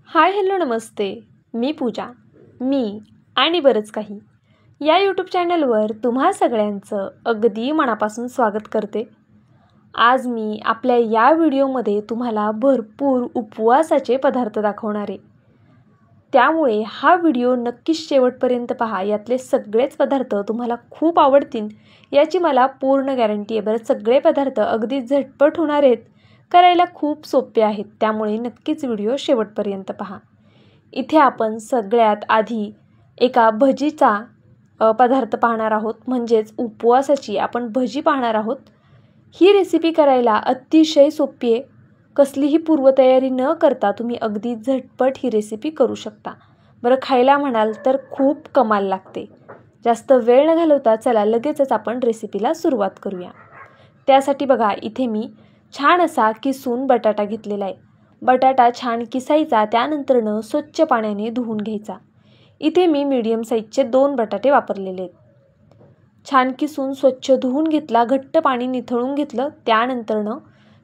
Hi hello नमस्ते. मी पूजा. मी आणि बरंच काही या यूट्यूब चॅनलवर तुम्हा सगळ्यांचं अगदी मनापासून स्वागत करते. आज मी आपल्या या व्हिडिओमध्ये तुम्हाला भरपूर उपवासाचे पदार्थ दाखवणार आहे. त्यामुळे हा व्हिडिओ नक्कीच शेवटपर्यंत पहा. यातले सगळेच पदार्थ तुम्हाला खूप आवडतील याची मला पूर्ण गॅरंटी आहे. बरं, सगळे पदार्थ अगदी झटपट होणार आहेत, करायला खूप सोपे आहेत. त्यामुळे नक्कीच व्हिडिओ शेवटपर्यंत पहा. इथे आपण सगळ्यात आधी एका भजीचा पदार्थ पाहणार आहोत, म्हणजेच उपवासाची आपण भजी पाहणार आहोत. ही रेसिपी करायला अतिशय सोपी आहे. कसलीही पूर्वतयारी न करता तुम्ही अगदी झटपट ही रेसिपी करू शकता. बरं, खायला म्हणाल तर खूप कमाल लागते. जास्त वेळ न घालवता चला लगेचच आपण रेसिपीला सुरुवात करूया. त्यासाठी बघा, इथे मी छान असा किसून बटाटा घेतलेला आहे. बटाटा छान किसायचा, त्यानंतरनं स्वच्छ पाण्याने धुवून घ्यायचा. इथे मी मीडियम साईजचे 2 बटाटे वापरलेले आहेत. छान किसून स्वच्छ धुवून घेतला, घट्ट पाणी निथळून घेतलं. त्यानंतरनं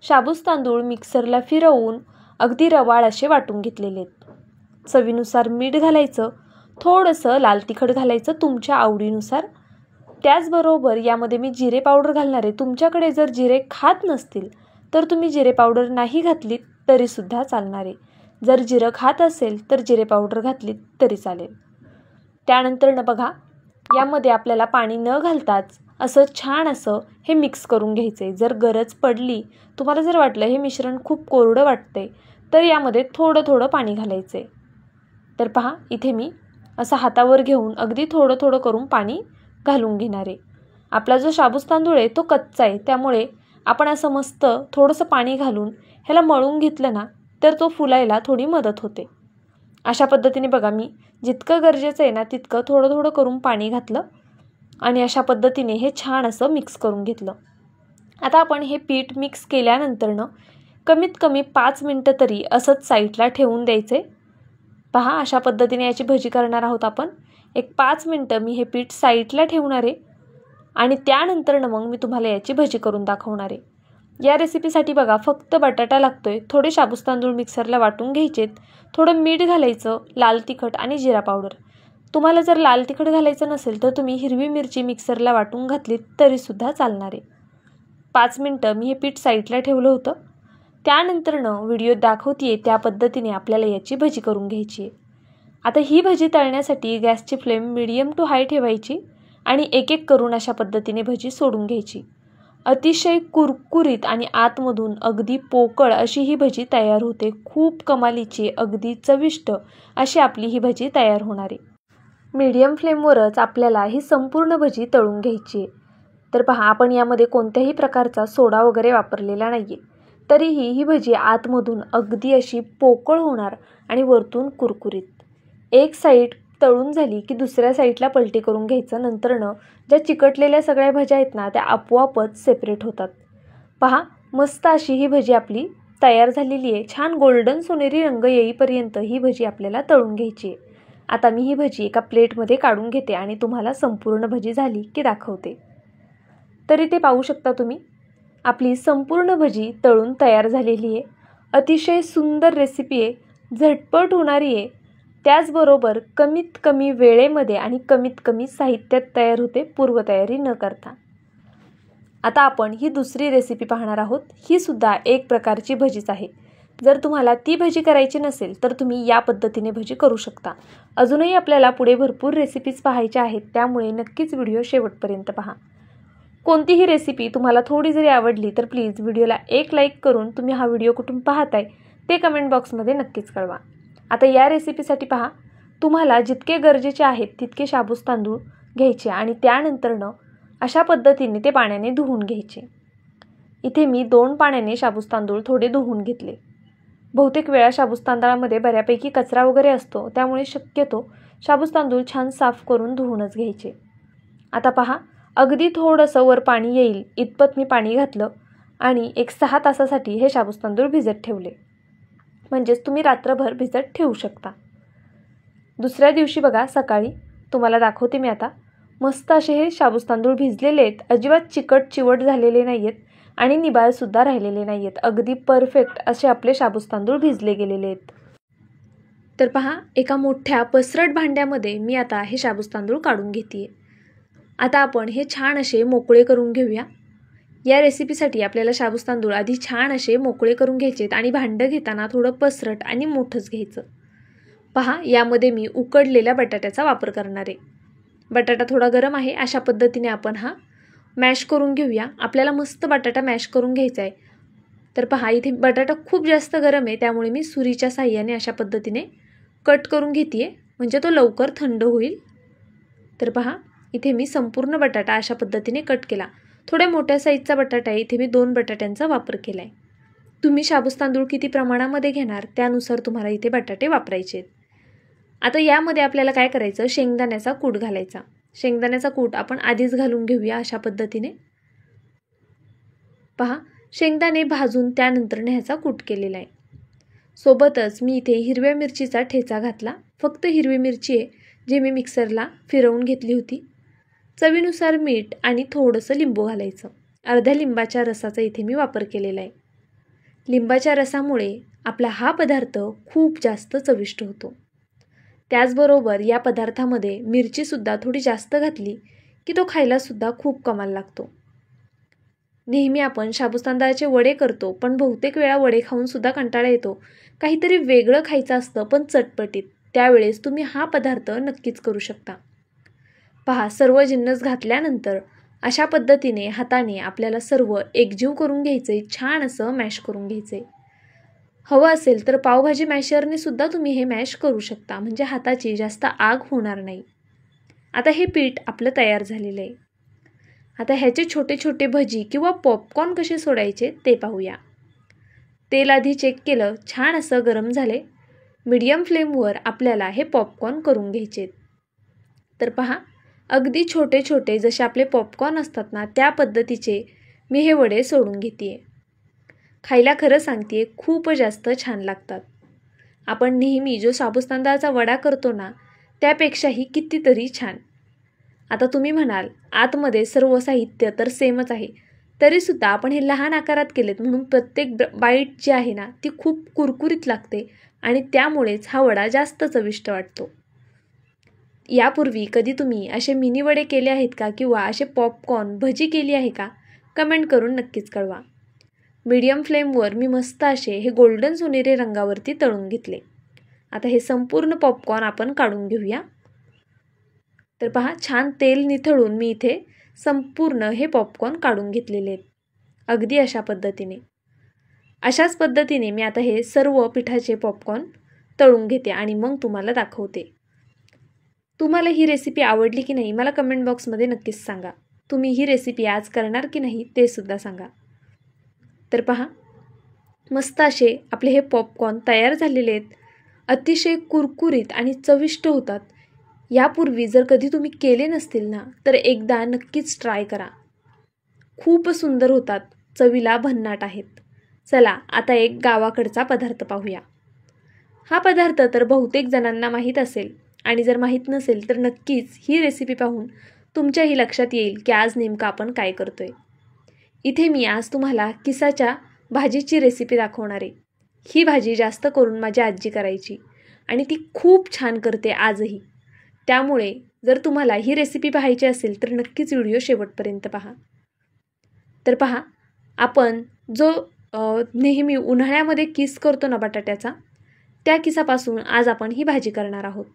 शाबूस तांदूळ मिक्सरला फिरवून अगदी रवाळ असे वाटून घेतलेले आहेत. चवीनुसार मीठ घालायचं, थोडंसं लाल तिखट घालायचं तुमच्या आवडीनुसार. त्याचबरोबर यामध्ये मी जिरे पावडर घालणार आहे. तुमच्याकडे जर जिरे खात नसतील तर तुम्ही जिरे पावडर नाही घातलीत तरीसुद्धा चालणार आहे. जर जिरं खात असेल तर जिरे पावडर घातलीत तरी चालेल. त्यानंतरनं बघा, यामध्ये आपल्याला पाणी न घालताच असं छान असं हे मिक्स करून घ्यायचं आहे. जर गरज पडली, तुम्हाला जर वाटलं हे मिश्रण खूप कोरडं वाटतंय, तर यामध्ये थोडं थोडं पाणी घालायचं आहे. तर पहा, इथे मी असं हातावर घेऊन अगदी थोडं थोडं करून पाणी घालून घेणार आहे. आपला जो शाबूस तांदूळ आहे तो कच्चा आहे, त्यामुळे आपण असं मस्त थोडंसं पाणी घालून ह्याला मळून घेतलं ना, तर तो फुलायला थोडी मदत होते. अशा पद्धतीने बघा, मी जितकं गरजेचं आहे ना तितकं थोडं थोडं करून पाणी घातलं आणि अशा पद्धतीने हे छान असं मिक्स करून घेतलं. आता आपण हे पीठ मिक्स केल्यानंतरनं कमीत कमी 5 मिनटं तरी असंच साईडला ठेवून द्यायचे. पहा, अशा पद्धतीने याची भजी करणार आहोत आपण. एक 5 मिनटं मी हे पीठ साईडला ठेवणार आहे आणि त्यानंतरनं मग मी तुम्हाला याची भजी करून दाखवणार आहे. या रेसिपीसाठी बघा, फक्त बटाटा लागतोय. थोडे शाबूस तांदूळ मिक्सरला वाटून घ्यायचेत, थोडं मीठ घालायचं, लाल तिखट आणि जिरा पावडर. तुम्हाला जर लाल तिखट घालायचं नसेल तर तुम्ही हिरवी मिरची मिक्सरला वाटून घातलीत तरीसुद्धा चालणार आहे. 5 मिनटं मी हे पीठ साईडला ठेवलं होतं. त्यानंतरनं व्हिडिओ दाखवते त्या पद्धतीने आपल्याला याची भजी करून घ्यायची आहे. आता ही भजी तळण्यासाठी गॅसची फ्लेम मीडियम टू हाय ठेवायची आणि एक एक करून अशा पद्धतीने भजी सोडून घ्यायची. अतिशय कुरकुरीत आणि आतमधून अगदी पोकळ अशी ही भजी तयार होते. खूप कमालीची, अगदी चविष्ट अशी आपली ही भजी तयार होणार आहे. मीडियम फ्लेमवरच आपल्याला ही संपूर्ण भजी तळून घ्यायची आहे. तर पहा, आपण यामध्ये कोणत्याही प्रकारचा सोडा वगैरे वापरलेला नाही आहे. तरीही ही भजी आतमधून अगदी अशी पोकळ होणार आणि वरतून कुरकुरीत. एक साईड तळून झाली की दुसऱ्या साईडला पलटी करून घ्यायचं. नंतरनं ज्या चिकटलेल्या सगळ्या भज्या आहेत ना, त्या आपोआपच सेपरेट होतात. पहा, मस्त अशी ही भजी आपली तयार झालेली आहे. छान गोल्डन सोनेरी रंग येईपर्यंत ही भजी आपल्याला तळून घ्यायची आहे. आता मी ही भजी एका प्लेटमध्ये काढून घेते आणि तुम्हाला संपूर्ण भजी झाली की दाखवते. तरी ते पाहू शकता तुम्ही, आपली संपूर्ण भजी तळून तयार झालेली आहे. अतिशय सुंदर रेसिपी आहे, झटपट होणारी आहे. त्याचबरोबर कमीत कमी वेळेमध्ये आणि कमीत कमी साहित्यात तयार होते, पूर्वतयारी न करता. आता आपण ही दुसरी रेसिपी पाहणार आहोत. ही सुद्धा एक प्रकारची भजीच आहे. जर तुम्हाला ती भजी करायची नसेल तर तुम्ही या पद्धतीने भजी करू शकता. अजूनही आपल्याला पुढे भरपूर रेसिपीज पाहायच्या आहेत, त्यामुळे नक्कीच व्हिडिओ शेवटपर्यंत पहा. कोणतीही रेसिपी तुम्हाला थोडी जरी आवडली तर प्लीज व्हिडिओला एक लाईक करून तुम्ही हा व्हिडिओ कुठून पाहताय ते कमेंट बॉक्समध्ये नक्कीच कळवा. आता या रेसिपीसाठी पहा, तुम्हाला जितके गरजेचे आहेत तितके शाबूस तांदूळ घ्यायचे आणि त्यानंतरनं अशा पद्धतीने ते पाण्याने धुवून घ्यायचे. इथे मी 2 पाण्याने शाबूस तांदूळ थोडे धुवून घेतले. बहुतेक वेळा शाबूस तांदळामध्ये बऱ्यापैकी कचरा वगैरे असतो, त्यामुळे शक्यतो शाबूस तांदूळ छान साफ करून धुवूनच घ्यायचे. आता पहा, अगदी थोडंसं वर पाणी येईल इतपत मी पाणी घातलं आणि एक 6 तासासाठी हे शाबूस तांदूळ भिजत ठेवले. म्हणजेच तुम्ही रात्रभर भिजत ठेवू शकता. दुसऱ्या दिवशी बघा, सकाळी तुम्हाला दाखवते मी आता. मस्त असे हे शाबूस तांदूळ भिजलेले आहेत, अजिबात चिकट चिवट झालेले नाही आहेत आणि निबाळसुद्धा राहिलेले नाही आहेत. अगदी परफेक्ट असे आपले शाबूस तांदूळ भिजले गेलेले आहेत. तर पहा, एका मोठ्या पसरट भांड्यामध्ये मी आता हे शाबूस तांदूळ काढून घेते. आता आपण हे छान असे मोकळे करून घेऊया. या रेसिपीसाठी आपल्याला शाबूस तांदूळ आधी छान असे मोकळे करून घ्यायचेत आणि भांडं घेताना थोडं पसरट आणि मोठंच घ्यायचं. पहा, यामध्ये मी उकडलेल्या बटाट्याचा वापर करणार आहे. बटाटा थोडा गरम आहे, अशा पद्धतीने आपण हा मॅश करून घेऊया. आपल्याला मस्त बटाटा मॅश करून घ्यायचा आहे. तर पहा, इथे बटाटा खूप जास्त गरम आहे, त्यामुळे मी सुरीच्या साहाय्याने अशा पद्धतीने कट करून घेते म्हणजे तो लवकर थंड होईल. तर पहा, इथे मी संपूर्ण बटाटा अशा पद्धतीने कट केला. थोड्या मोठ्या साईजचा बटाटा आहे, इथे मी 2 बटाट्यांचा वापर केला आहे. तुम्ही शाबूस तांदूळ किती प्रमाणामध्ये घेणार त्यानुसार तुम्हाला इथे बटाटे वापरायचे आहेत. आता यामध्ये आपल्याला काय करायचं, शेंगदाण्याचा कूट घालायचा. शेंगदाण्याचा कूट आपण आधीच घालून घेऊया अशा पद्धतीने. पहा, शेंगदाणे भाजून त्यानंतर ह्याचा कूट केलेला आहे. सोबतच मी इथे हिरव्या मिरचीचा ठेचा घातला. फक्त हिरवी मिरची आहे, जी मी मिक्सरला फिरवून घेतली होती. चवीनुसार मीठ आणि थोडंसं लिंबू घालायचं. अर्ध्या लिंबाच्या रसाचा इथे मी वापर केलेला आहे. लिंबाच्या रसामुळे आपला हा पदार्थ खूप जास्त चविष्ट होतो. त्याचबरोबर या पदार्थामध्ये मिरचीसुद्धा थोडी जास्त घातली की तो खायलासुद्धा खूप कमाल लागतो. नेहमी आपण शाबूस तांदळाचे वडे करतो, पण बहुतेक वेळा वडे खाऊनसुद्धा कंटाळा येतो. काहीतरी वेगळं खायचं असतं पण चटपटीत. त्यावेळेस तुम्ही हा पदार्थ नक्कीच करू शकता. पहा, सर्व जिन्नस घातल्यानंतर अशा पद्धतीने हाताने आपल्याला सर्व एकजीव करून घ्यायचे, छान असं मॅश करून घ्यायचे. हवं असेल तर पावभाजी मॅशरने सुद्धा तुम्ही हे मॅश करू शकता, म्हणजे हाताची जास्त आग होणार नाही. आता हे पीठ आपलं तयार झालेलं आहे. आता ह्याचे छोटे छोटे भजी किंवा पॉपकॉर्न कसे सोडायचे ते पाहूया. तेल आधी चेक केलं, छान असं गरम झाले. मीडियम फ्लेमवर आपल्याला हे पॉपकॉर्न करून घ्यायचे. तर पहा, अगदी छोटे छोटे जसे आपले पॉपकॉर्न असतात ना, त्या पद्धतीचे मी हे वडे सोडून घेते. खायला खरं सांगते खूप जास्त छान लागतात. आपण नेहमी जो शाबूस तांदळाचा वडा करतो ना, त्यापेक्षाही कितीतरी छान. आता तुम्ही म्हणाल, आतमध्ये सर्व साहित्य तर सेमच आहे, तरीसुद्धा आपण हे लहान आकारात केलेत म्हणून प्रत्येक बाईट जी आहे ना, ती खूप कुरकुरीत लागते आणि त्यामुळेच हा वडा जास्त चविष्ट वाटतो. यापूर्वी कधी तुम्ही असे मिनी वडे केले आहेत का, किंवा असे पॉपकॉर्न भजी केली आहे का? कमेंट करून नक्कीच कळवा. मीडियम फ्लेमवर मी मस्त असे हे गोल्डन सोनेरी रंगावरती तळून घेतले. आता हे संपूर्ण पॉपकॉर्न आपण काढून घेऊया. तर पहा, छान तेल निथळून मी इथे संपूर्ण हे पॉपकॉर्न काढून घेतलेले आहेत. अगदी अशा पद्धतीने. अशाच पद्धतीने मी आता हे सर्व पिठाचे पॉपकॉर्न तळून घेते आणि मग तुम्हाला दाखवते. तुम्हाला ही रेसिपी आवडली की नाही मला कमेंट बॉक्समध्ये नक्कीच सांगा. तुम्ही ही रेसिपी आज करणार की नाही ते सुद्धा सांगा. तर पहा, मस्त असे आपले हे पॉपकॉर्न तयार झालेले आहेत. अतिशय कुरकुरीत आणि चविष्ट होतात. यापूर्वी जर कधी तुम्ही केले नसतील ना, तर एकदा नक्कीच ट्राय करा. खूप सुंदर होतात, चवीला भन्नाट आहेत. चला आता एक गावाकडचा पदार्थ पाहूया. हा पदार्थ तर बहुतेक जणांना माहीत असेल, आणि जर माहीत नसेल तर नक्कीच ही रेसिपी पाहून तुमच्याही लक्षात येईल की आज नेमकं आपण काय करतोय. इथे मी आज तुम्हाला किसाच्या भाजीची रेसिपी दाखवणार आहे. ही भाजी जास्त करून माझी आजी करायची आणि ती खूप छान करते आजही. त्यामुळे जर तुम्हाला ही रेसिपी पाहायची असेल तर नक्कीच व्हिडिओ शेवटपर्यंत पहा. तर पहा, आपण जो नेहमी उन्हाळ्यामध्ये किस करतो ना बटाट्याचा, त्या किसापासून आज आपण ही भाजी करणार आहोत.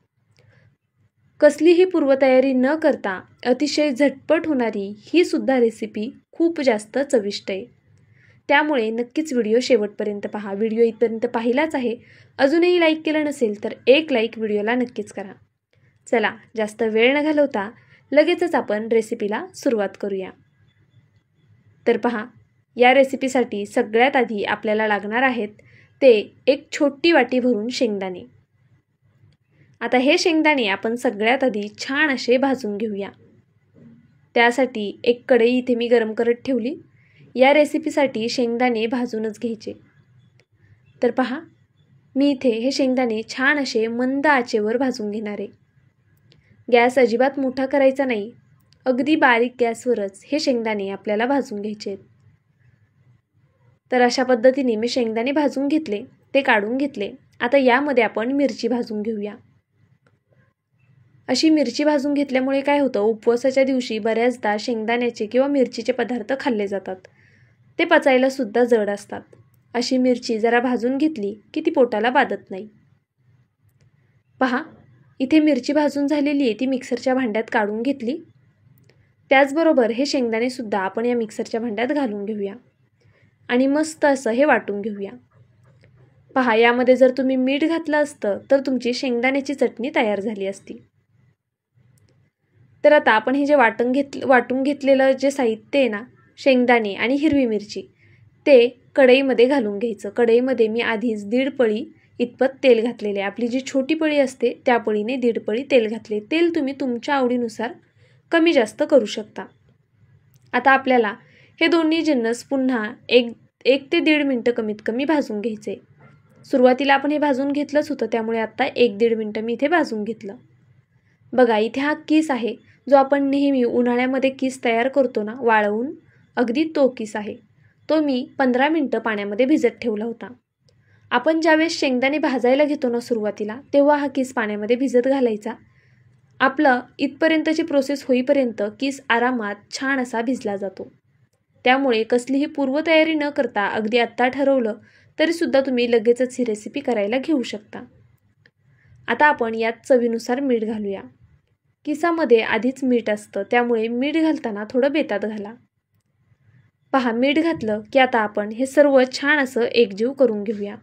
कसलीही पूर्वतयारी न करता अतिशय झटपट होणारी ही सुद्धा रेसिपी खूप जास्त चविष्ट आहे. त्यामुळे नक्कीच व्हिडिओ शेवटपर्यंत पहा. व्हिडिओ इथपर्यंत पाहिलाच आहे, अजूनही लाईक केलं नसेल तर एक लाईक व्हिडिओला नक्कीच करा. चला, जास्त वेळ न घालवता लगेचच आपण रेसिपीला सुरुवात करूया. तर पहा, या रेसिपीसाठी सगळ्यात आधी आपल्याला लागणार आहेत ते एक छोटी वाटी भरून शेंगदाणे. आता हे शेंगदाणे आपण सगळ्यात आधी छान असे भाजून घेऊया. त्यासाठी एक कढई इथे मी गरम करत ठेवली. या रेसिपीसाठी शेंगदाणे भाजूनच घ्यायचे. तर पहा, मी इथे हे शेंगदाणे छान असे मंद आचेवर भाजून घेणार आहे. गॅस अजिबात मोठा करायचा नाही, अगदी बारीक गॅसवरच हे शेंगदाणे आपल्याला भाजून घ्यायचे आहेत. तर अशा पद्धतीने मी शेंगदाणे भाजून घेतले, ते काढून घेतले आता यामध्ये आपण मिरची भाजून घेऊया। अशी मिरची भाजून घेतल्यामुळे काय होतं, उपवासाच्या दिवशी बऱ्याचदा शेंगदाण्याचे किंवा मिरचीचे पदार्थ खाल्ले जातात, ते पचायला सुद्धा जड असतात। अशी मिरची जरा भाजून घेतली की ती पोटाला बाधत नाही। पहा, इथे मिरची भाजून झालेली आहे, ती मिक्सरच्या भांड्यात काढून घेतली। त्याचबरोबर हे शेंगदाणे सुद्धा आपण या मिक्सरच्या भांड्यात घालून घेऊया आणि मस्त असं हे वाटून घेऊया। पहा, यामध्ये जर तुम्ही मीठ घातलं असतं तर तुमची शेंगदाण्याची चटणी तयार झाली असती। तर आता आपण हे जे वाटून घेतलेलं जे साहित्य आहे ना, शेंगदाणे आणि हिरवी मिरची, ते कढईमध्ये घालून घ्यायचं। कढईमध्ये मी आधीच 1.5 पळी इतपत तेल घातलेले आहे। आपली जी छोटी पळी असते त्या पळीने 1.5 पळी तेल घातले। तेल तुम्ही तुमच्या आवडीनुसार कमी जास्त करू शकता। आता आपल्याला हे दोन्ही जिन्नस पुन्हा 1 ते 1.5 मिनिटं कमीत कमी भाजून घ्यायचे। सुरुवातीला आपण हे भाजून घेतलंच होतं, त्यामुळे आता 1-1.5 मिनिटं मी इथे भाजून घेतलं। बघा, इथे हा किस आहे जो आपण नेहमी उन्हाळ्यामध्ये किस तयार करतो ना वाळवून, अगदी तो किस आहे। तो मी 15 मिनिटं पाण्यामध्ये भिजत ठेवला होता। आपण ज्यावेळेस शेंगदाणे भाजायला घेतो ना सुरुवातीला, तेव्हा हा किस पाण्यामध्ये भिजत घालायचा। आपलं इथपर्यंतची प्रोसेस होईपर्यंत किस आरामात छान असा भिजला जातो। त्यामुळे कसलीही पूर्वतयारी न करता अगदी आत्ता ठरवलं तरीसुद्धा तुम्ही लगेचच ही रेसिपी करायला घेऊ शकता। आता आपण यात चवीनुसार मीठ घालूया। किसामध्ये आधीच मीठ असतं, त्यामुळे मीठ घालताना थोडं बेतात घाला। पहा, मीठ घातलं की आता आपण हे सर्व छान असं एकजीव करून घेऊया।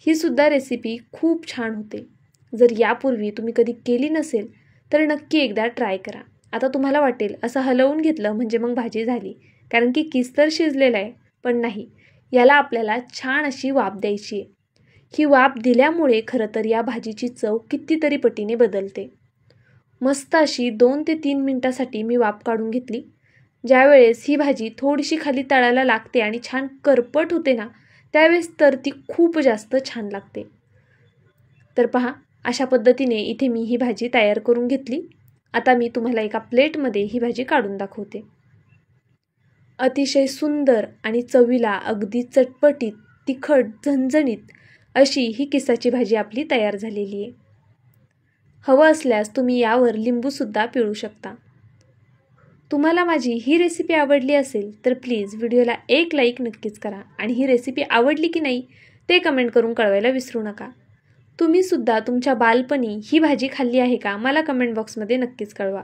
ही सुद्धा रेसिपी खूप छान होते। जर यापूर्वी तुम्ही कधी केली नसेल तर नक्की एकदा ट्राय करा। आता तुम्हाला वाटेल असं हलवून घेतलं म्हणजे मग भाजी झाली, कारण की किस तर शिजलेला आहे, पण नाही, याला आपल्याला छान अशी वाफ द्यायची आहे। ही वाफ दिल्यामुळे खरं तर या भाजीची चव कितीतरी पटीने बदलते। मस्त अशी 2 ते 3 मिनिटासाठी मी वाफ काढून घेतली। ज्यावेळेस ही भाजी थोडीशी खाली तळायला लागते आणि छान करपट होते ना, त्यावेळेस तर ती खूप जास्त छान लागते। तर पहा, अशा पद्धतीने इथे मी ही भाजी तयार करून घेतली। आता मी तुम्हाला एका प्लेटमध्ये ही भाजी काढून दाखवते। अतिशय सुंदर आणि चवीला अगदी चटपटीत, तिखट, झणझणीत अशी ही किसाची भाजी आपली तयार झालेली आहे। हवं असल्यास तुम्ही यावर लिंबूसुद्धा पिळू शकता। तुम्हाला माझी ही रेसिपी आवडली असेल तर प्लीज व्हिडिओला एक लाईक नक्कीच करा आणि ही रेसिपी आवडली की नाही ते कमेंट करून कळवायला विसरू नका। तुम्ही सुद्धा तुमच्या बालपणी ही भाजी खाल्ली आहे का, मला कमेंट बॉक्समध्ये नक्कीच कळवा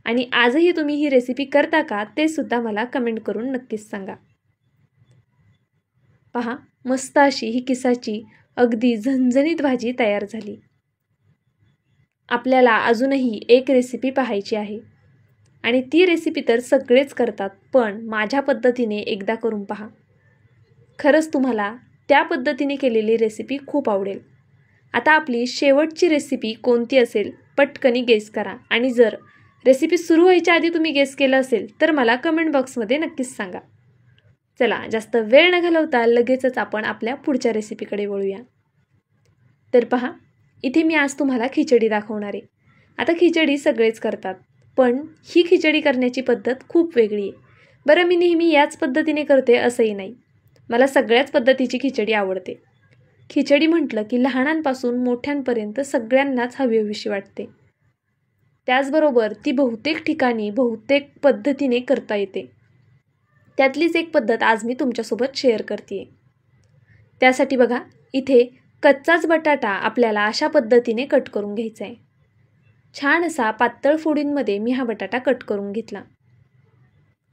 आणि आजही तुम्ही ही रेसिपी करता का ते सुद्धा मला कमेंट करून नक्कीच सांगा। पहा, मस्त अशी ही किसाची अगदी झणझणीत भाजी तयार झाली। आपल्याला अजूनही एक रेसिपी पाहायची आहे आणि ती रेसिपी तर सगळेच करतात, पण माझ्या पद्धतीने एकदा करून पहा। खरंच तुम्हाला त्या पद्धतीने केलेली रेसिपी खूप आवडेल। आता आपली शेवटची रेसिपी कोणती असेल पटकनी गेस करा आणि जर रेसिपी सुरू व्हायच्या आधी तुम्ही गेस केलं असेल तर मला कमेंट बॉक्समध्ये नक्कीच सांगा। चला, जास्त वेळ न घालवता लगेचच आपण आपल्या पुढच्या रेसिपीकडे वळूया। तर पहा, इथे मी आज तुम्हाला खिचडी दाखवणार आहे। आता खिचडी सगळेच करतात, पण ही खिचडी करण्याची पद्धत खूप वेगळी आहे। बरं, मी नेहमी याच पद्धतीने करते असंही नाही, मला सगळ्याच पद्धतीची खिचडी आवडते। खिचडी म्हटलं की लहानांपासून मोठ्यांपर्यंत सगळ्यांनाच हवीहवीशी वाटते। त्याचबरोबर ती बहुतेक ठिकाणी बहुतेक पद्धतीने करता येते। त्यातलीच एक पद्धत आज मी तुमच्यासोबत शेअर करते। त्यासाठी बघा, इथे कच्चाच बटाटा आपल्याला अशा पद्धतीने कट करून घ्यायचा आहे। छान असा पातळ फोडींमध्ये मी हा बटाटा कट करून घेतला।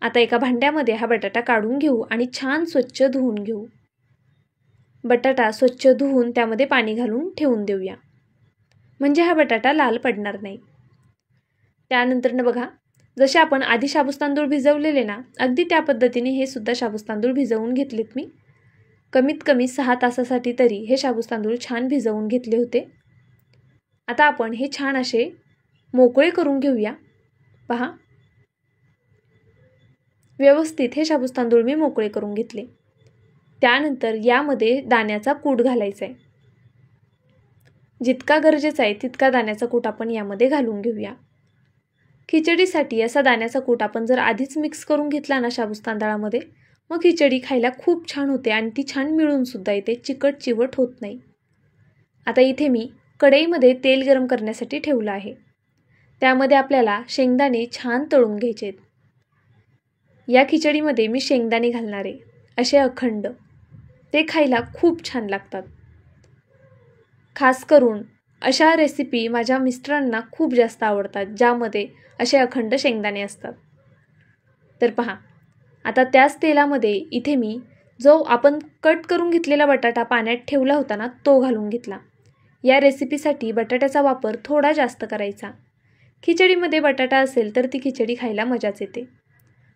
आता एका भांड्यामध्ये हा बटाटा काढून घेऊ आणि छान स्वच्छ धुवून घेऊ। बटाटा स्वच्छ धुवून त्यामध्ये पाणी घालून ठेवून देऊया, म्हणजे हा बटाटा लाल पडणार नाही। त्यानंतर बघा, जसे आपण आधी शाबूस तांदूळ भिजवलेले ना, अगदी त्या पद्धतीने हे सुद्धा शाबूस तांदूळ भिजवून घेतलेत मी। कमीत कमी 6 तासासाठी तरी हे शाबूस तांदूळ छान भिजवून घेतले होते। आता आपण हे छान असे मोकळे करून घेऊया। पहा, व्यवस्थित हे शाबूस तांदूळ मी मोकळे करून घेतले। त्यानंतर यामध्ये दाण्याचा कूट घालायचा आहे। जितका गरजेचा आहे तितका दाण्याचा कूट आपण यामध्ये घालून घेऊया। खिचडीसाठी असा दाण्याचा कूट आपण जर आधीच मिक्स करून घेतला ना शाबूस तांदळामध्ये, मग खिचडी खायला खूप छान होते आणि ती छान मिळूनसुद्धा येते, चिकट चिवट होत नाही. आता इथे मी कढईमध्ये तेल गरम करण्यासाठी ठेवलं आहे. त्यामध्ये आपल्याला शेंगदाणे छान तळून घ्यायचे आहेत. या खिचडीमध्ये मी शेंगदाणे घालणार आहे, असे अखंड. ते खायला खूप छान लागतात. खास करून अशा रेसिपी माझ्या मिस्टरांना खूप जास्त आवडतात, ज्यामध्ये असे अखंड शेंगदाणे असतात. तर पहा, आता त्याच तेलामध्ये इथे मी जो आपण कट करून घेतलेला बटाटा पाण्यात ठेवला होता ना, तो घालून घेतला. या रेसिपीसाठी बटाट्याचा वापर थोडा जास्त करायचा. खिचडीमध्ये बटाटा असेल तर ती खिचडी खायला मजाच येते.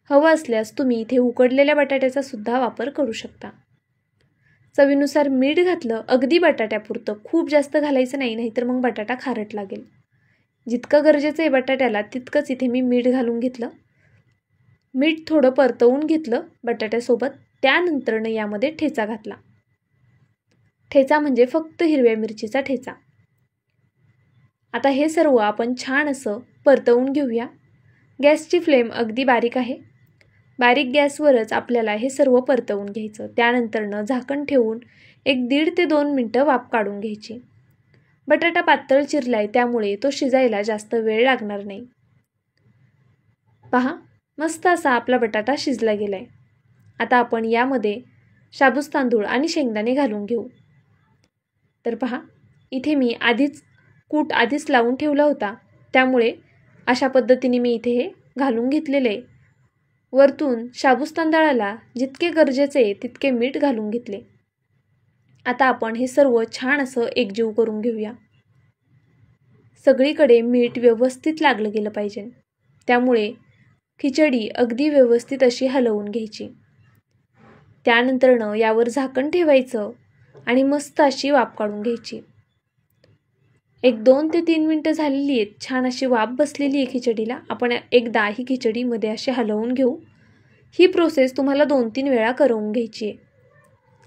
हवं असल्यास तुम्ही इथे उकडलेल्या बटाट्याचा सुद्धा वापर करू शकता. चवीनुसार मीठ घातलं, अगदी बटाट्यापुरतं, खूप जास्त घालायचं नाही, नाहीतर मग बटाटा खारट लागेल. जितकं गरजेचं आहे बटाट्याला तितकंच इथे मी मीठ घालून घेतलं. मीठ थोडं परतवून घेतलं बटाट्यासोबत. त्यानंतरनं यामध्ये ठेचा घातला. ठेचा म्हणजे फक्त हिरव्या मिरचीचा ठेचा. आता हे सर्व आपण छान असं परतवून घेऊया. गॅसची फ्लेम अगदी बारीक आहे. बारीक गॅसवरच आपल्याला हे सर्व परतवून घ्यायचं. त्यानंतरनं झाकण ठेवून 1.5 ते 2 मिनटं वाफ काढून घ्यायची. बटाटा पातळ चिरलाय, त्यामुळे तो शिजायला जास्त वेळ लागणार नाही. पहा, मस्त असा आपला बटाटा शिजला गेलाय. आता आपण यामध्ये शाबूत तांदूळ आणि शेंगदाणे घालून घेऊ. तर पहा, इथे मी कूट आधीच लावून ठेवला होता, त्यामुळे अशा पद्धतीने मी इथे हे घालून घेतलेले आहे. वरतून शाबूत तांदळाला जितके गरजेचे आहे तितके मीठ घालून घेतले. आता आपण हे सर्व छान असं एकजीव करून घेऊया. सगळीकडे मीठ व्यवस्थित लागलं गेलं पाहिजे, त्यामुळे खिचडी अगदी व्यवस्थित अशी हलवून घ्यायची. त्यानंतरनं यावर झाकण ठेवायचं आणि मस्त अशी वाफ काढून घ्यायची. 2 ते 3 मिनटं झालेली आहेत. छान अशी वाफ बसलेली आहे खिचडीला. आपण एकदा ही खिचडीमध्ये अशी हलवून घेऊ. ही प्रोसेस तुम्हाला 2-3 वेळा करून घ्यायची आहे.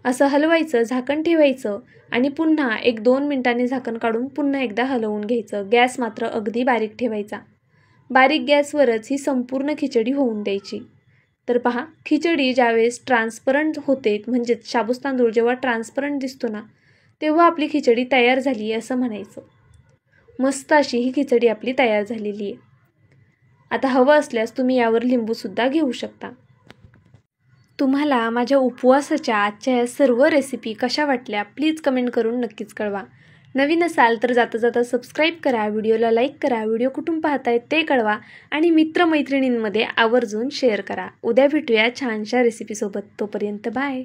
असं हलवायचं, झाकण ठेवायचं आणि पुन्हा 1-2 मिनटांनी झाकण काढून पुन्हा एकदा हलवून घ्यायचं. गॅस मात्र अगदी बारीक ठेवायचा. बारीक गॅसवरच ही संपूर्ण खिचडी होऊन द्यायची. तर पहा, खिचडी ज्यावेळेस ट्रान्सपरंट होते, म्हणजेच शाबूत तांदूळ जेव्हा ट्रान्सपरंट दिसतो ना, तेव्हा आपली खिचडी तयार झाली असं म्हणायचं. मस्त अशी ही खिचडी आपली तयार झालेली आहे. आता हवं असल्यास तुम्ही यावर लिंबूसुद्धा घेऊ शकता. तुम्हाला माझ्या उपवासाच्या आजच्या या सर्व रेसिपी कशा वाटल्या प्लीज कमेंट करून नक्कीच कळवा. नवीन असाल तर जाता जाता सबस्क्राईब करा, व्हिडिओला लाईक करा, व्हिडिओ कुठून पाहताय ते कळवा आणि मित्रमैत्रिणींमध्ये आवर्जून शेअर करा. उद्या भेटूया छानशा रेसिपीसोबत. तोपर्यंत बाय.